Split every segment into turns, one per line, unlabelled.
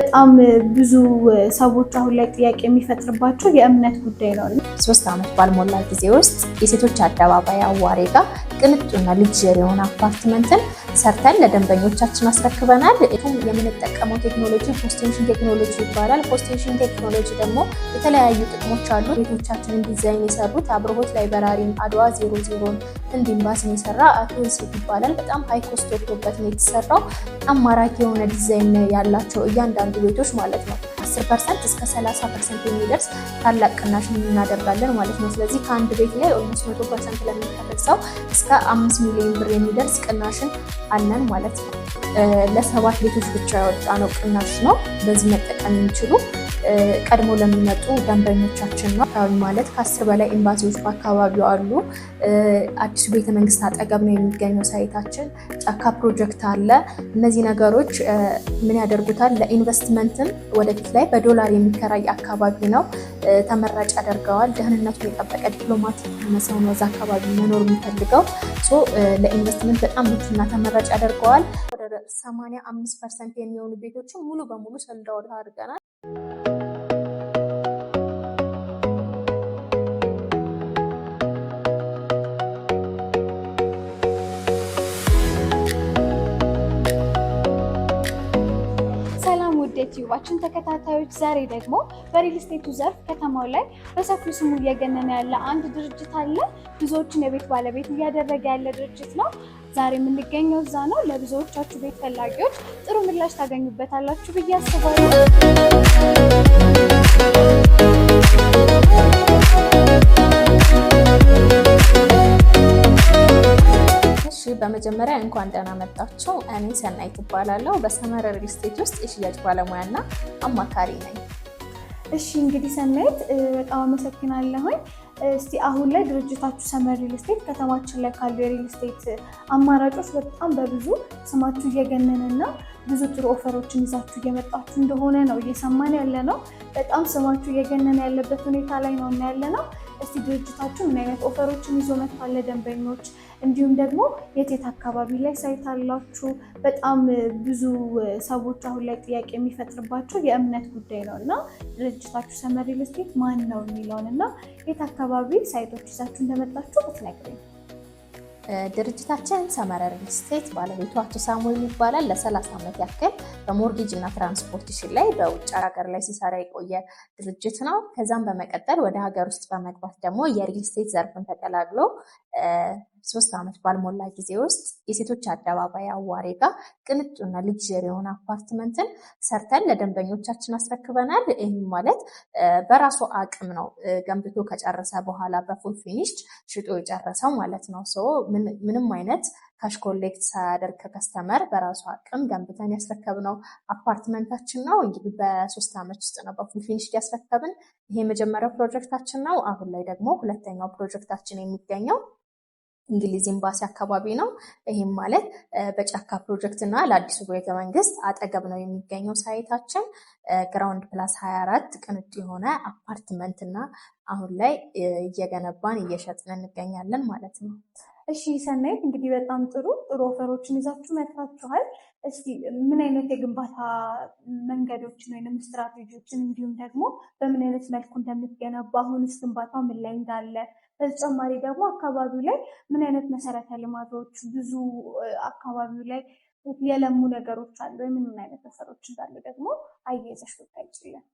በጣም ብዙ ሰዎች አሁን ላይ ጥያቄ የሚፈጥርባቸው የእምነት ጉዳይ ነው።
3 ዓመት ባልሞላ ጊዜ ውስጥ የሴቶች አደባባይ አዋሬ ጋር ቅንጡና ልጅር የሆነ አፓርትመንትን ሰርተን ለደንበኞቻችን አስረክበናል። የምንጠቀመው ቴክኖሎጂ ፖስቴንሽን ቴክኖሎጂ ይባላል። ፖስቴንሽን ቴክኖሎጂ ደግሞ የተለያዩ ጥቅሞች አሉ። ቤቶቻችንን ዲዛይን የሰሩት አብርሆት ላይብራሪን፣ አድዋ 00ን፣ ህንድ ኤምባሲን የሰራ አቶ ዮሴፍ ይባላል። በጣም ሃይ ኮስት ወጥቶበት ነው የተሰራው። በጣም ማራኪ የሆነ ዲዛይን ያላቸው እያንዳንዱ ቤቶች ማለት ነው 10% እስከ 30% የሚደርስ ታላቅ ቅናሽ እናደርጋለን ማለት ነው። ስለዚህ ከአንድ ቤት ላይ ኦልሞስት 100% ለሚከፍል ሰው እስከ 5 ሚሊዮን ብር የሚደርስ ቅናሽን አለን ማለት ነው። ለ7 ቤቶች ብቻ ያወጣነው ቅናሽ ነው። በዚህ መጠቀም የሚችሉ ቀድሞ ለሚመጡ ደንበኞቻችን ነው ማለት ከ10 በላይ ኤምባሲዎች በአካባቢው አሉ። አዲሱ ቤተመንግስት አጠገብ ነው የሚገኘው ሳይታችን። ጫካ ፕሮጀክት አለ። እነዚህ ነገሮች ምን ያደርጉታል? ለኢንቨስትመንትም ወደፊት ላይ በዶላር የሚከራይ አካባቢ ነው። ተመራጭ ያደርገዋል። ደህንነቱን የጠበቀ ዲፕሎማቲክ ሰው ነው እዛ አካባቢ መኖር የሚፈልገው። ለኢንቨስትመንት በጣም ምቹና ተመራጭ ያደርገዋል። ወደ 85% የሚሆኑ ቤቶችን ሙሉ በሙሉ ሰልዳውት አድርገናል።
ዩቲዩባችን ተከታታዮች ዛሬ ደግሞ በሪል ስቴቱ ዘርፍ ከተማው ላይ በሰፊው ስሙ እየገነነ ያለ አንድ ድርጅት አለ። ብዙዎችን የቤት ባለቤት እያደረገ ያለ ድርጅት ነው። ዛሬ የምንገኘው እዛ ነው። ለብዙዎቻችሁ ቤት ፈላጊዎች ጥሩ ምላሽ ታገኙበታላችሁ ብዬ አስባለሁ።
በመጀመሪያ እንኳን ደህና መጣችሁ። እኔ ሰናይት እባላለሁ። በሰመረ ሪል ስቴት ውስጥ የሽያጭ ባለሙያና አማካሪ ነኝ።
እሺ እንግዲህ ሰናይት በጣም አመሰግናለሁኝ። እስቲ አሁን ላይ ድርጅታችሁ ሰመረ ሪል ስቴት ከተማችን ላይ ካሉ የሪል ስቴት አማራጮች በጣም በብዙ ስማችሁ እየገነነና ብዙ ጥሩ ኦፈሮችን ይዛችሁ እየመጣችሁ እንደሆነ ነው እየሰማን ያለ ነው። በጣም ስማችሁ እየገነነ ያለበት ሁኔታ ላይ ነው ያለ ነው። እስቲ ድርጅታችሁ ምን አይነት ኦፈሮችን ይዞ መጥቷል ለደንበኞች፣ እንዲሁም ደግሞ የት አካባቢ ላይ ሳይት አላችሁ? በጣም ብዙ ሰዎች አሁን ላይ ጥያቄ የሚፈጥርባቸው የእምነት ጉዳይ ነው እና ድርጅታችሁ ሰመረ ሪል ስቴት ማን ነው የሚለውን እና የት አካባቢ ሳይቶች ይዛችሁ እንደመጣችሁ ብትነግሩኝ።
ድርጅታችን ሰመረ ሪል ስቴት ባለቤቱ አቶ ሳሙኤል ይባላል። ለ30 ዓመት ያክል በሞርጌጅ እና ትራንስፖርቴሽን ላይ በውጭ ሀገር ላይ ሲሰራ የቆየ ድርጅት ነው። ከዛም በመቀጠል ወደ ሀገር ውስጥ በመግባት ደግሞ የሪል ስቴት ዘርፍን ተቀላቅሎ 3 ዓመት ባልሞላ ጊዜ ውስጥ የሴቶች አደባባይ አዋሬ ጋር ቅንጡና ልጅር የሆነ አፓርትመንትን ሰርተን ለደንበኞቻችን አስረክበናል። ይህም ማለት በራሱ አቅም ነው ገንብቶ ከጨረሰ በኋላ በፉል ፊኒሽድ ሽጦ የጨረሰው ማለት ነው። ምንም አይነት ካሽ ኮሌክት ሳያደርግ ከከስተመር በራሱ አቅም ገንብተን ያስረከብነው አፓርትመንታችን ነው። እንግዲህ በ3 ዓመት ውስጥ ነው በፉል ፊኒሽድ ያስረከብን። ይሄ የመጀመሪያው ፕሮጀክታችን ነው። አሁን ላይ ደግሞ ሁለተኛው ፕሮጀክታችን የሚገኘው እንግሊዝ ኤምባሲ አካባቢ ነው። ይህም ማለት በጫካ ፕሮጀክት እና ለአዲሱ ቤተመንግስት አጠገብ ነው የሚገኘው ሳይታችን። ግራውንድ ፕላስ 24 ቅንጡ የሆነ አፓርትመንት እና አሁን ላይ እየገነባን እየሸጥን እንገኛለን ማለት ነው።
እሺ ሰናይት፣ እንግዲህ በጣም ጥሩ ኦፈሮችን ይዛችሁ መጥታችኋል። እስቲ ምን አይነት የግንባታ መንገዶችን ወይም ስትራቴጂዎችን እንዲሁም ደግሞ በምን አይነት መልኩ እንደምትገነባ አሁንስ ግንባታው ምን ላይ እንዳለ፣ በተጨማሪ ደግሞ አካባቢው ላይ ምን አይነት መሰረተ ልማቶች ብዙ አካባቢው ላይ የለሙ ነገሮች አሉ ወይ ምን አይነት ነገሮች እንዳሉ ደግሞ አያይዘሽ ብታይጭልን።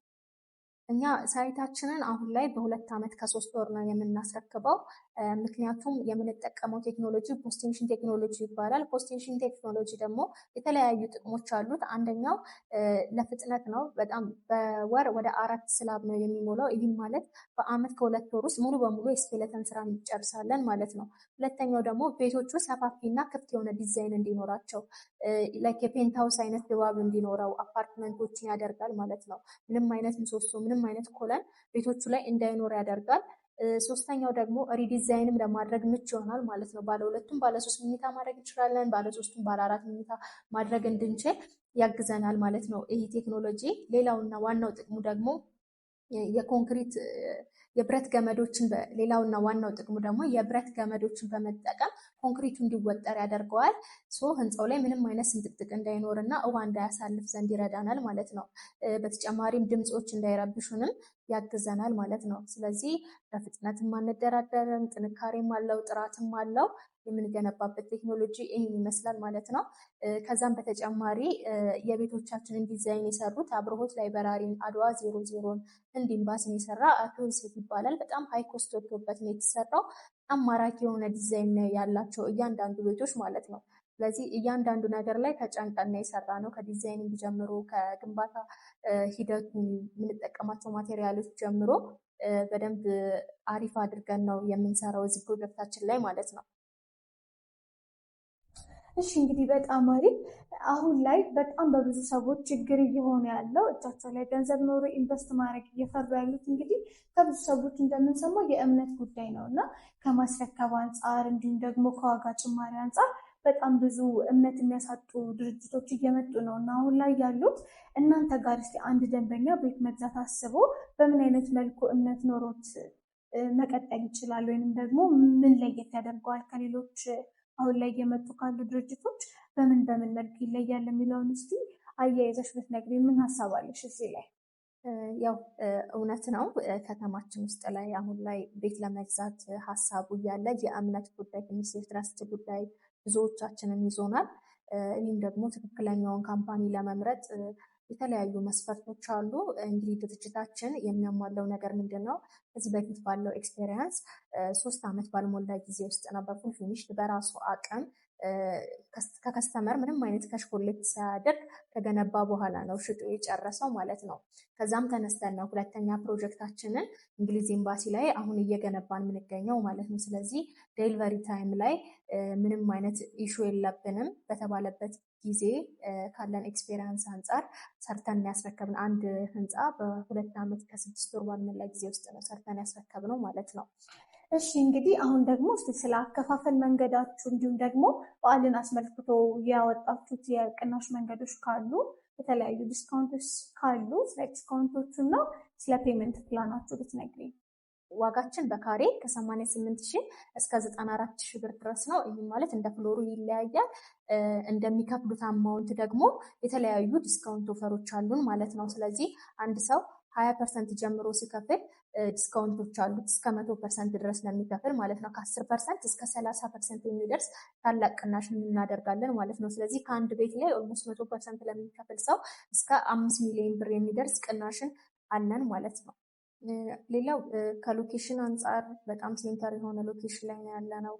እኛ ሳይታችንን አሁን ላይ በ2 ዓመት ከ3 ወር ነው የምናስረክበው። ምክንያቱም የምንጠቀመው ቴክኖሎጂ ፖስቴንሽን ቴክኖሎጂ ይባላል። ፖስቴንሽን ቴክኖሎጂ ደግሞ የተለያዩ ጥቅሞች አሉት። አንደኛው ለፍጥነት ነው። በጣም በወር ወደ 4 ስላብ ነው የሚሞላው። ይህም ማለት በአመት ከ2 ወር ውስጥ ሙሉ በሙሉ የስኬለተን ስራ እንጨርሳለን ማለት ነው። ሁለተኛው ደግሞ ቤቶቹ ሰፋፊና ክፍት የሆነ ዲዛይን እንዲኖራቸው ላይክ የፔንትሃውስ አይነት ድባብ እንዲኖረው አፓርትመንቶችን ያደርጋል ማለት ነው። ምንም አይነት ምሰሶ፣ ምንም አይነት ኮለን ቤቶቹ ላይ እንዳይኖር ያደርጋል። ሶስተኛው ደግሞ ሪዲዛይንም ለማድረግ ምቹ ይሆናል ማለት ነው። ባለ 2ቱም ባለ 3 መኝታ ማድረግ እንችላለን። ባለ 3ቱም ባለ 4 መኝታ ማድረግ እንድንችል ያግዘናል ማለት ነው ይህ ቴክኖሎጂ። ሌላውና ዋናው ጥቅሙ ደግሞ የኮንክሪት የብረት ገመዶችን ሌላውና ዋናው ጥቅሙ ደግሞ የብረት ገመዶችን በመጠቀም ኮንክሪቱ እንዲወጠር ያደርገዋል። ህንፃው ላይ ምንም አይነት ስንጥቅጥቅ እንዳይኖር እና ውሃ እንዳያሳልፍ ዘንድ ይረዳናል ማለት ነው። በተጨማሪም ድምፆች እንዳይረብሹንም ያግዘናል ማለት ነው። ስለዚህ በፍጥነትም አንደራደርም፣ ጥንካሬም አለው፣ ጥራትም አለው። የምንገነባበት ቴክኖሎጂ ይህን ይመስላል ማለት ነው። ከዛም በተጨማሪ የቤቶቻችንን ዲዛይን የሰሩት አብርሆት ላይብረሪን፣ አድዋ 00ን፣ ህንድ ኤምባሲን የሰራ አቶ ዮሴፍ ይባላል። በጣም ሃይ ኮስት ወጥቶበት ነው የተሰራው። በጣም ማራኪ የሆነ ዲዛይን ያላቸው እያንዳንዱ ቤቶች ማለት ነው። ስለዚህ እያንዳንዱ ነገር ላይ ተጨንቀን የሰራ ነው። ከዲዛይኒንግ ጀምሮ ከግንባታ ሂደቱ የምንጠቀማቸው ማቴሪያሎች ጀምሮ በደንብ አሪፍ አድርገን ነው የምንሰራው እዚህ ፕሮጀክታችን ላይ ማለት ነው።
እሺ እንግዲህ በጣም አሪፍ። አሁን ላይ በጣም በብዙ ሰዎች ችግር እየሆነ ያለው እጃቸው ላይ ገንዘብ ኖሮ ኢንቨስት ማድረግ እየፈሩ ያሉት እንግዲህ ከብዙ ሰዎች እንደምንሰማው የእምነት ጉዳይ ነው እና ከማስረከብ አንጻር እንዲሁም ደግሞ ከዋጋ ጭማሪ አንጻር በጣም ብዙ እምነት የሚያሳጡ ድርጅቶች እየመጡ ነው እና አሁን ላይ ያሉት እናንተ ጋር እስኪ አንድ ደንበኛ ቤት መግዛት አስቦ በምን አይነት መልኩ እምነት ኖሮት መቀጠል ይችላል? ወይንም ደግሞ ምን ለየት ያደርገዋል ከሌሎች አሁን ላይ እየመጡ ካሉ ድርጅቶች በምን መልክ ይለያል የሚለውን እስኪ አያይዘሽ ብትነግሪኝ። ምን ሀሳብ አለሽ እዚህ ላይ?
ያው እውነት ነው። ከተማችን ውስጥ ላይ አሁን ላይ ቤት ለመግዛት ሀሳቡ እያለ የእምነት ጉዳይ ትንሽ የትረስት ጉዳይ ብዙዎቻችንን ይዞናል። ይህም ደግሞ ትክክለኛውን ካምፓኒ ለመምረጥ የተለያዩ መስፈርቶች አሉ። እንግዲህ ድርጅታችን የሚያሟላው ነገር ምንድን ነው? ከዚህ በፊት ባለው ኤክስፔሪየንስ 3 ዓመት ባልሞላ ጊዜ ውስጥ ነው በፉል ፊኒሽድ በራሱ አቅም ከከስተመር ምንም አይነት ካሽ ኮሌክት ሳያደርግ ከገነባ በኋላ ነው ሽጦ የጨረሰው ማለት ነው። ከዛም ተነስተን ነው ሁለተኛ ፕሮጀክታችንን እንግሊዝ ኤምባሲ ላይ አሁን እየገነባን የምንገኘው ማለት ነው። ስለዚህ ዴሊቨሪ ታይም ላይ ምንም አይነት ኢሹ የለብንም። በተባለበት ጊዜ ካለን ኤክስፔሪንስ አንጻር ሰርተን ያስረከብን አንድ ህንፃ በ2 ዓመት ከ6 ወር ባልሞላ ጊዜ ውስጥ ነው ሰርተን ያስረከብነው ማለት ነው።
እሺ እንግዲህ አሁን ደግሞ ስለ አከፋፈል መንገዳችሁ እንዲሁም ደግሞ በዓልን አስመልክቶ ያወጣችሁት የቅናሽ መንገዶች ካሉ የተለያዩ ዲስካውንቶች ካሉ ስለ ዲስካውንቶቹ እና ስለ ፔመንት ፕላናችሁ ብትነግሪኝ።
ዋጋችን በካሬ ከ88,000 እስከ 94,000 ብር ድረስ ነው። ይህ ማለት እንደ ፍሎሩ ይለያያል። እንደሚከፍሉት አማውንት ደግሞ የተለያዩ ዲስካውንት ኦፈሮች አሉን ማለት ነው። ስለዚህ አንድ ሰው 20% ጀምሮ ሲከፍል ዲስካውንቶች አሉት እስከ 100% ድረስ ለሚከፍል ማለት ነው። ከ10% እስከ 30% የሚደርስ ታላቅ ቅናሽ እናደርጋለን ማለት ነው። ስለዚህ ከአንድ ቤት ላይ ኦልሞስት 100% ለሚከፍል ሰው እስከ 5 ሚሊዮን ብር የሚደርስ ቅናሽን አለን ማለት ነው። ሌላው ከሎኬሽን አንጻር በጣም ሴንተር የሆነ ሎኬሽን ላይ ያለ ነው።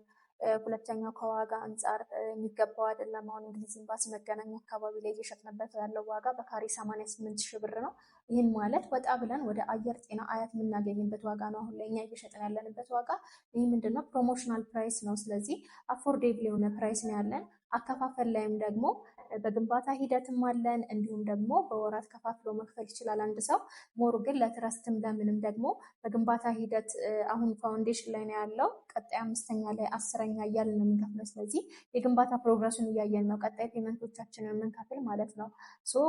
ሁለተኛው ከዋጋ አንጻር የሚገባው አይደለም። አሁን እንግሊዝ ኤምባሲ መገናኛ አካባቢ ላይ እየሸጥንበት ያለው ዋጋ በካሬ 88,000 ብር ነው። ይህን ማለት ወጣ ብለን ወደ አየር ጤና አያት የምናገኝበት ዋጋ ነው አሁን ላይ እኛ እየሸጥን ያለንበት ዋጋ። ይህ ምንድነው? ፕሮሞሽናል ፕራይስ ነው። ስለዚህ አፎርዴብል የሆነ ፕራይስ ነው ያለን። አከፋፈል ላይም ደግሞ በግንባታ ሂደትም አለን። እንዲሁም ደግሞ በወራት ከፋፍሎ መክፈል ይችላል አንድ ሰው። ሞር ግን ለትረስትም ለምንም ደግሞ በግንባታ ሂደት አሁን ፋውንዴሽን ላይ ነው ያለው። ቀጣይ 5ኛ ላይ 10ኛ እያልን ነው የምንከፍለው። ስለዚህ የግንባታ ፕሮግረሱን እያየን ነው ቀጣይ ፔመንቶቻችንን የምንከፍል ማለት ነው።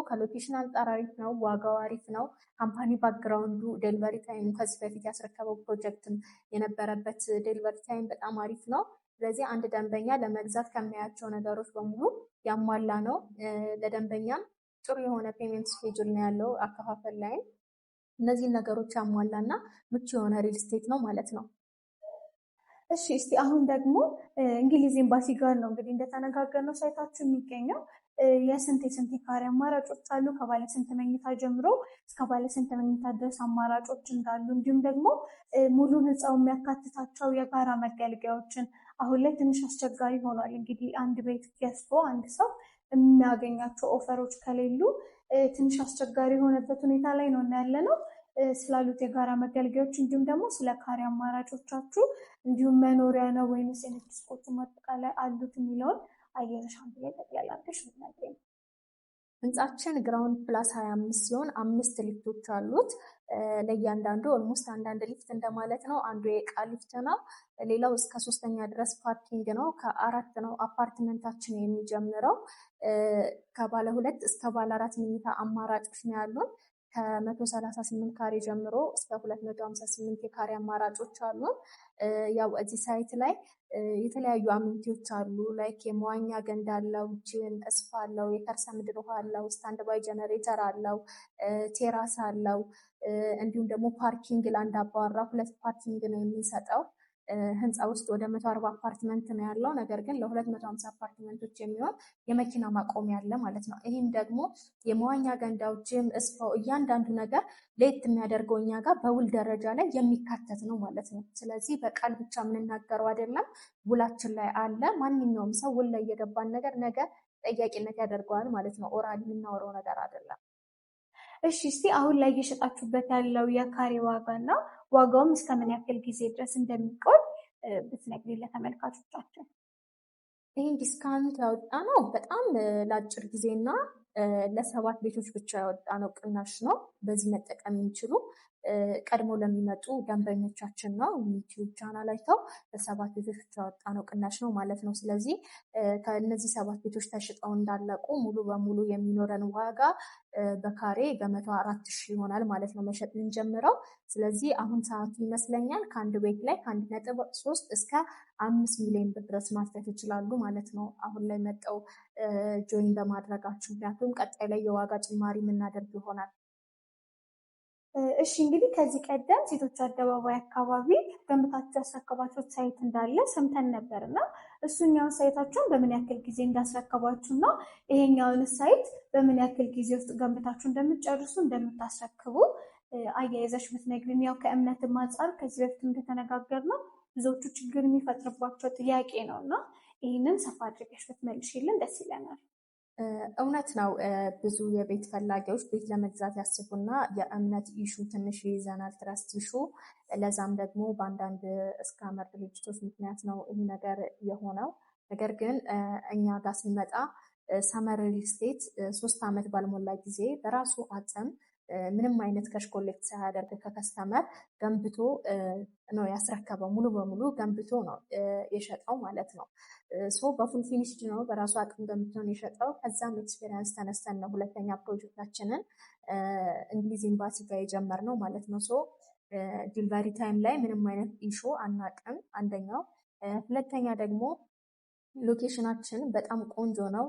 ከሎኬሽን አንጻር አሪፍ ነው፣ ዋጋው አሪፍ ነው። ካምፓኒ ባክግራውንዱ ዴሊቨሪ ታይም ከዚህ በፊት ያስረከበው ፕሮጀክትም የነበረበት ዴሊቨሪ ታይም በጣም አሪፍ ነው። ስለዚህ አንድ ደንበኛ ለመግዛት ከሚያያቸው ነገሮች በሙሉ ያሟላ ነው። ለደንበኛም ጥሩ የሆነ ፔሜንት ስኬጁል ነው ያለው። አከፋፈል ላይም እነዚህን ነገሮች ያሟላ እና ምቹ የሆነ ሪል ስቴት ነው ማለት ነው።
እሺ እስቲ አሁን ደግሞ እንግሊዝ ኤምባሲ ጋር ነው እንግዲህ እንደተነጋገርነው ሳይታችሁ የሚገኘው። የስንት ካሬ አማራጮች አሉ? ከባለ ስንት መኝታ ጀምሮ እስከ ባለ ስንት መኝታ ድረስ አማራጮች እንዳሉ እንዲሁም ደግሞ ሙሉ ህንፃው የሚያካትታቸው የጋራ መገልገያዎችን አሁን ላይ ትንሽ አስቸጋሪ ሆኗል። እንግዲህ አንድ ቤት ገዝቶ አንድ ሰው የሚያገኛቸው ኦፈሮች ከሌሉ ትንሽ አስቸጋሪ የሆነበት ሁኔታ ላይ ነው ያለ ነው። ስላሉት የጋራ መገልገያዎች እንዲሁም ደግሞ ስለ ካሬ አማራጮቻችሁ እንዲሁም መኖሪያ ነው ወይንስ የንግድ ሱቆች አጠቃላይ አሉት የሚለውን አየነሽ አንድ ላይ ጠቅላላ አድርገሽ ብትነግሪኝ።
ህንጻችን ግራውንድ ፕላስ 25 ሲሆን 5 ሊፍቶች አሉት። ለእያንዳንዱ ኦልሞስት አንዳንድ ሊፍት እንደማለት ነው። አንዱ የዕቃ ሊፍት ነው። ሌላው እስከ 3ኛ ድረስ ፓርኪንግ ነው። ከ4 ነው አፓርትመንታችን የሚጀምረው። ከባለ 2 እስከ ባለ 4 መኝታ አማራጮች ነው ያሉን። ከ138 ካሬ ጀምሮ እስከ 258 የካሬ አማራጮች አሉ። ያው እዚህ ሳይት ላይ የተለያዩ አሚኒቲዎች አሉ። ላይክ የመዋኛ ገንዳ አለው፣ ጂም፣ ስፓ አለው፣ የከርሰ ምድር ውሃ አለው፣ ስታንድ ባይ ጀነሬተር አለው፣ ቴራስ አለው። እንዲሁም ደግሞ ፓርኪንግ ለአንድ አባወራ 2 ፓርኪንግ ነው የሚሰጠው። ህንፃ ውስጥ ወደ 140 አፓርትመንት ነው ያለው። ነገር ግን ለ250 አፓርትመንቶች የሚሆን የመኪና ማቆሚያ አለ ማለት ነው። ይህም ደግሞ የመዋኛ ገንዳው፣ ጂም፣ ስፓው እያንዳንዱ ነገር ለየት የሚያደርገው እኛ ጋር በውል ደረጃ ላይ የሚካተት ነው ማለት ነው። ስለዚህ በቃል ብቻ የምንናገረው አይደለም፣ ውላችን ላይ አለ። ማንኛውም ሰው ውል ላይ የገባን ነገር ነገ ጠያቂነት ያደርገዋል ማለት ነው። ኦራሊ የምናወራው ነገር አይደለም።
እሺ እስቲ አሁን ላይ እየሸጣችሁበት ያለው የካሬ ዋጋ እና ዋጋውም እስከ ምን ያክል ጊዜ ድረስ እንደሚቆይ ብትነግሪን ለተመልካቾቻችን።
ይህን ዲስካውንት ያወጣ ነው በጣም ለአጭር ጊዜና ለ7 ቤቶች ብቻ ያወጣ ነው ቅናሽ ነው። በዚህ መጠቀም የሚችሉ ቀድሞ ለሚመጡ ደንበኞቻችን ነው። ዩቲዩብ ቻናል አይተው ለ7 ቤቶች ብቻ ያወጣ ነው ቅናሽ ነው ማለት ነው። ስለዚህ ከእነዚህ 7 ቤቶች ተሽጠው እንዳለቁ ሙሉ በሙሉ የሚኖረን ዋጋ በካሬ በ104,000 ይሆናል ማለት ነው መሸጥ የምንጀምረው። ስለዚህ አሁን ሰዓቱ ይመስለኛል ከአንድ ቤት ላይ ከ1.3 እስከ 5 ሚሊዮን ብር ድረስ ማስረት ይችላሉ ማለት ነው። አሁን ላይ መጠው ጆይን በማድረጋችሁ፣ ምክንያቱም ቀጣይ ላይ የዋጋ ጭማሪ የምናደርግ ይሆናል።
እሺ እንግዲህ ከዚህ ቀደም ሴቶች አደባባይ አካባቢ ገንብታችሁ ያስረከባችሁት ሳይት እንዳለ ሰምተን ነበር እና እሱኛውን ሳይታችሁን በምን ያክል ጊዜ እንዳስረከባችሁ እና ይሄኛውን ሳይት በምን ያክል ጊዜ ውስጥ ገንብታችሁ እንደምትጨርሱ እንደምታስረክቡ አያይዘሽ ብትነግሪን። ያው ከእምነትም አንጻር ከዚህ በፊት እንደተነጋገርነው ብዙዎቹ ችግር የሚፈጥርባቸው ጥያቄ ነው እና ይህንን ሰፋ አድርገሽ ብትመልሽልን ደስ ይለናል።
እውነት ነው። ብዙ የቤት ፈላጊዎች ቤት ለመግዛት ያስቡና የእምነት ኢሹ ትንሽ ይይዘናል፣ ትረስት ኢሹ። ለዛም ደግሞ በአንዳንድ እስካመር ድርጅቶች ምክንያት ነው ይህ ነገር የሆነው። ነገር ግን እኛ ጋር ስንመጣ ሰመር ሪል ስቴት 3 ዓመት ባልሞላ ጊዜ በራሱ አቅም ምንም አይነት ከሽ ኮሌክት ሳያደርግ ከከስተመር ገንብቶ ነው ያስረከበው። ሙሉ በሙሉ ገንብቶ ነው የሸጠው ማለት ነው። በፉል ፊኒሽድ ነው በራሱ አቅም ገንብቶ ነው የሸጠው። ከዛም ኤክስፔሪንስ ተነስተን ነው ሁለተኛ ፕሮጀክታችንን እንግሊዝ ኤምባሲ ጋር የጀመርነው ማለት ነው። ዲሊቨሪ ታይም ላይ ምንም አይነት ኢሹ አናቅም፣ አንደኛው። ሁለተኛ ደግሞ ሎኬሽናችን በጣም ቆንጆ ነው።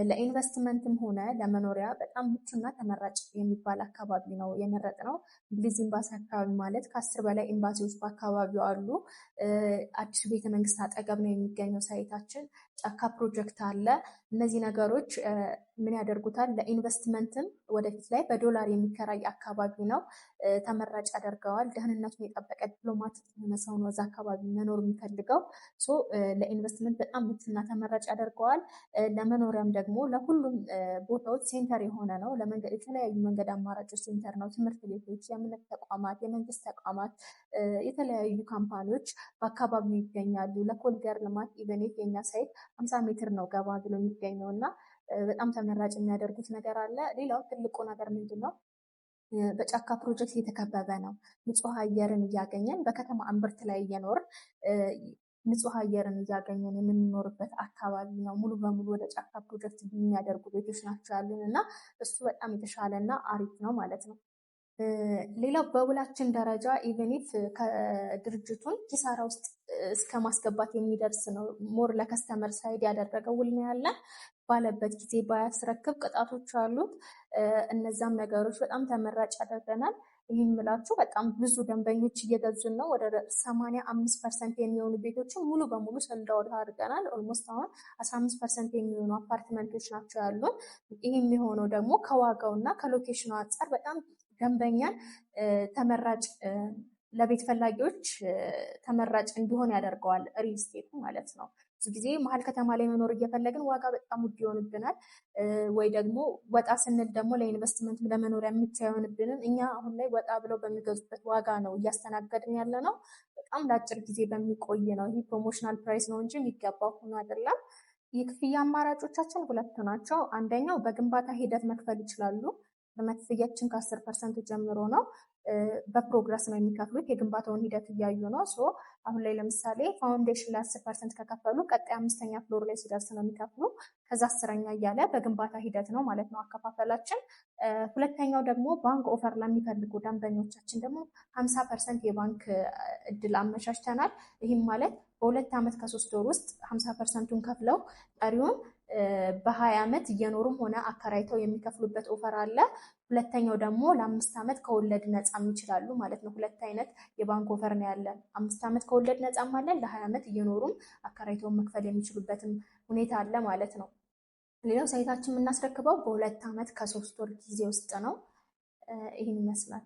ለኢንቨስትመንትም ሆነ ለመኖሪያ በጣም ምቹና ተመራጭ የሚባል አካባቢ ነው የመረጥነው። እንግሊዝ ኤምባሲ አካባቢ ማለት ከ10 በላይ ኤምባሲዎች በአካባቢው አሉ። አዲሱ ቤተመንግስት አጠገብ ነው የሚገኘው ሳይታችን። ጫካ ፕሮጀክት አለ። እነዚህ ነገሮች ምን ያደርጉታል? ለኢንቨስትመንትም ወደፊት ላይ በዶላር የሚከራይ አካባቢ ነው፣ ተመራጭ ያደርገዋል። ደህንነቱን የጠበቀ ዲፕሎማቲክ የሆነ ሰው ነው እዛ አካባቢ መኖር የሚፈልገው። ለኢንቨስትመንት በጣም ምቹና ተመራጭ ያደርገዋል። ለመኖሪያም ደግሞ ለሁሉም ቦታዎች ሴንተር የሆነ ነው። የተለያዩ መንገድ አማራጮች ሴንተር ነው። ትምህርት ቤቶች፣ የእምነት ተቋማት፣ የመንግስት ተቋማት፣ የተለያዩ ካምፓኒዎች በአካባቢው ይገኛሉ። ለኮሪደር ልማት ኢቨኔት የኛ ሳይት 50 ሜትር ነው ገባ ብሎ የሚገኘው እና በጣም ተመራጭ የሚያደርጉት ነገር አለ። ሌላው ትልቁ ነገር ምንድን ነው? በጫካ ፕሮጀክት የተከበበ ነው። ንጹህ አየርን እያገኘን በከተማ እምብርት ላይ እየኖርን ንጹህ አየርን እያገኘን የምንኖርበት አካባቢ ነው። ሙሉ በሙሉ ወደ ጫካ ፕሮጀክት የሚያደርጉ ቤቶች ናቸው ያሉን እና እሱ በጣም የተሻለ እና አሪፍ ነው ማለት ነው። ሌላው በውላችን ደረጃ ኢቨኒት ከድርጅቱን ኪሳራ ውስጥ እስከ ማስገባት የሚደርስ ነው። ሞር ለከስተመር ሳይድ ያደረገው ውል ነው ያለን። ባለበት ጊዜ ባያስረክብ ቅጣቶች አሉት። እነዛም ነገሮች በጣም ተመራጭ ያደርገናል። ይህም ምላችሁ በጣም ብዙ ደንበኞች እየገዙን ነው። ወደ 85% የሚሆኑ ቤቶችን ሙሉ በሙሉ ሰልዳውት አድርገናል። ኦልሞስት አሁን 15% የሚሆኑ አፓርትመንቶች ናቸው ያሉን። ይህ የሚሆነው ደግሞ ከዋጋው እና ከሎኬሽኑ አንጻር በጣም ደንበኛን ተመራጭ ለቤት ፈላጊዎች ተመራጭ እንዲሆን ያደርገዋል ሪል ስቴቱ ማለት ነው። ብዙ ጊዜ መሀል ከተማ ላይ መኖር እየፈለግን ዋጋ በጣም ውድ ይሆንብናል። ወይ ደግሞ ወጣ ስንል ደግሞ ለኢንቨስትመንት ለመኖሪያ ምቹ አይሆንብንም። እኛ አሁን ላይ ወጣ ብለው በሚገዙበት ዋጋ ነው እያስተናገድን ያለ ነው። በጣም ለአጭር ጊዜ በሚቆይ ነው። ይህ ፕሮሞሽናል ፕራይስ ነው እንጂ የሚገባው ሆኖ አይደለም። የክፍያ አማራጮቻችን 2 ናቸው። አንደኛው በግንባታ ሂደት መክፈል ይችላሉ። ቅድመ ክፍያችን ከ10% ጀምሮ ነው። በፕሮግረስ ነው የሚከፍሉት። የግንባታውን ሂደት እያዩ ነው። አሁን ላይ ለምሳሌ ፋውንዴሽን ላይ 10% ከከፈሉ ቀጣይ 5ኛ ፍሎር ላይ ሲደርስ ነው የሚከፍሉ። ከዛ 10ኛ እያለ በግንባታ ሂደት ነው ማለት ነው አከፋፈላችን። ሁለተኛው ደግሞ ባንክ ኦፈር ለሚፈልጉ ደንበኞቻችን ደግሞ 50% የባንክ እድል አመቻችተናል። ይህም ማለት በ2 ዓመት ከ3 ወር ውስጥ 50%ቱን ከፍለው ቀሪውን በ20 ዓመት እየኖሩም ሆነ አከራይተው የሚከፍሉበት ኦፈር አለ። ሁለተኛው ደግሞ ለ5 ዓመት ከወለድ ነፃም ይችላሉ ማለት ነው። 2 አይነት የባንክ ኦፈር ነው ያለን። 5 ዓመት ከወለድ ነፃም አለን። ለ20 ዓመት እየኖሩም አከራይተው መክፈል የሚችሉበትም ሁኔታ አለ ማለት ነው። ሌላው ሳይታችን የምናስረክበው በ2 ዓመት ከ3 ወር ጊዜ ውስጥ ነው። ይህን ይመስላል።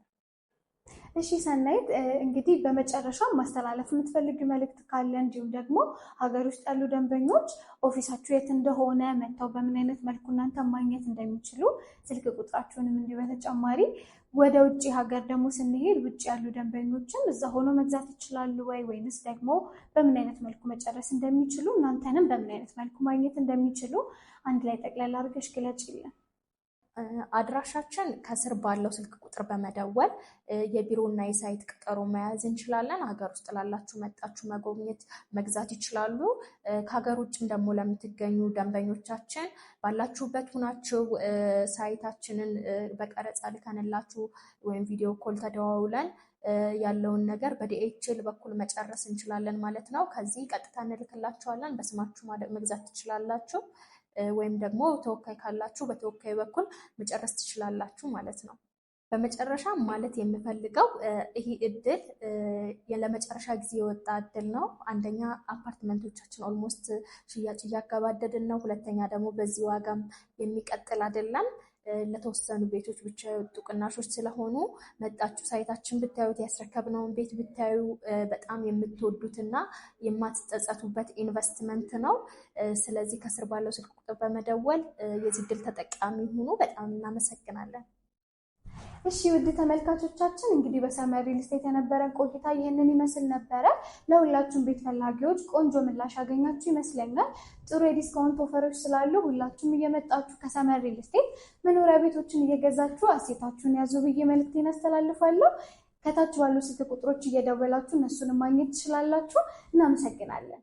እሺ ሰናይት፣ እንግዲህ በመጨረሻ ማስተላለፍ የምትፈልግ መልእክት ካለ እንዲሁም ደግሞ ሀገር ውስጥ ያሉ ደንበኞች ኦፊሳችሁ የት እንደሆነ መጥተው በምን አይነት መልኩ እናንተ ማግኘት እንደሚችሉ ስልክ ቁጥራችሁንም እንዲሁ በተጨማሪ ወደ ውጭ ሀገር ደግሞ ስንሄድ ውጭ ያሉ ደንበኞችም እዛ ሆኖ መግዛት ይችላሉ ወይንስ ደግሞ በምን አይነት መልኩ መጨረስ እንደሚችሉ እናንተንም በምን አይነት መልኩ ማግኘት እንደሚችሉ አንድ ላይ ጠቅላላ አድርገሽ ግለጪልን።
አድራሻችን ከስር ባለው ስልክ ቁጥር በመደወል የቢሮና የሳይት ቀጠሮ መያዝ እንችላለን። ሀገር ውስጥ ላላችሁ መጣችሁ መጎብኘት መግዛት ይችላሉ። ከሀገር ውጭም ደግሞ ለምትገኙ ደንበኞቻችን ባላችሁበት ሁናችሁ ሳይታችንን በቀረጻ ልከንላችሁ ወይም ቪዲዮ ኮል ተደዋውለን ያለውን ነገር በዲኤችኤል በኩል መጨረስ እንችላለን ማለት ነው። ከዚህ ቀጥታ እንልክላችኋለን። በስማችሁ መግዛት ትችላላችሁ። ወይም ደግሞ ተወካይ ካላችሁ በተወካይ በኩል መጨረስ ትችላላችሁ ማለት ነው። በመጨረሻ ማለት የምፈልገው ይሄ እድል ለመጨረሻ ጊዜ የወጣ እድል ነው። አንደኛ አፓርትመንቶቻችን ኦልሞስት ሽያጭ እያገባደድን ነው። ሁለተኛ ደግሞ በዚህ ዋጋም የሚቀጥል አይደለም። ለተወሰኑ ቤቶች ብቻ የወጡ ቅናሾች ስለሆኑ መጣችሁ ሳይታችን ብታዩት፣ ያስረከብነውን ቤት ብታዩ በጣም የምትወዱትና የማትጸጸቱበት ኢንቨስትመንት ነው። ስለዚህ ከስር ባለው ስልክ ቁጥር በመደወል የዚህ እድል ተጠቃሚ ሁኑ። በጣም እናመሰግናለን።
እሺ ውድ ተመልካቾቻችን እንግዲህ በሰመር ሪል ስቴት የነበረን ቆይታ ይህንን ይመስል ነበረ። ለሁላችሁም ቤት ፈላጊዎች ቆንጆ ምላሽ ያገኛችሁ ይመስለኛል። ጥሩ የዲስካውንት ኦፈሮች ስላሉ ሁላችሁም እየመጣችሁ ከሰመር ሪል ስቴት መኖሪያ ቤቶችን እየገዛችሁ አሴታችሁን ያዙ ብዬ መልዕክቴን አስተላልፋለሁ። ከታች ባሉ ስልክ ቁጥሮች እየደወላችሁ እነሱንም ማግኘት ትችላላችሁ። እናመሰግናለን።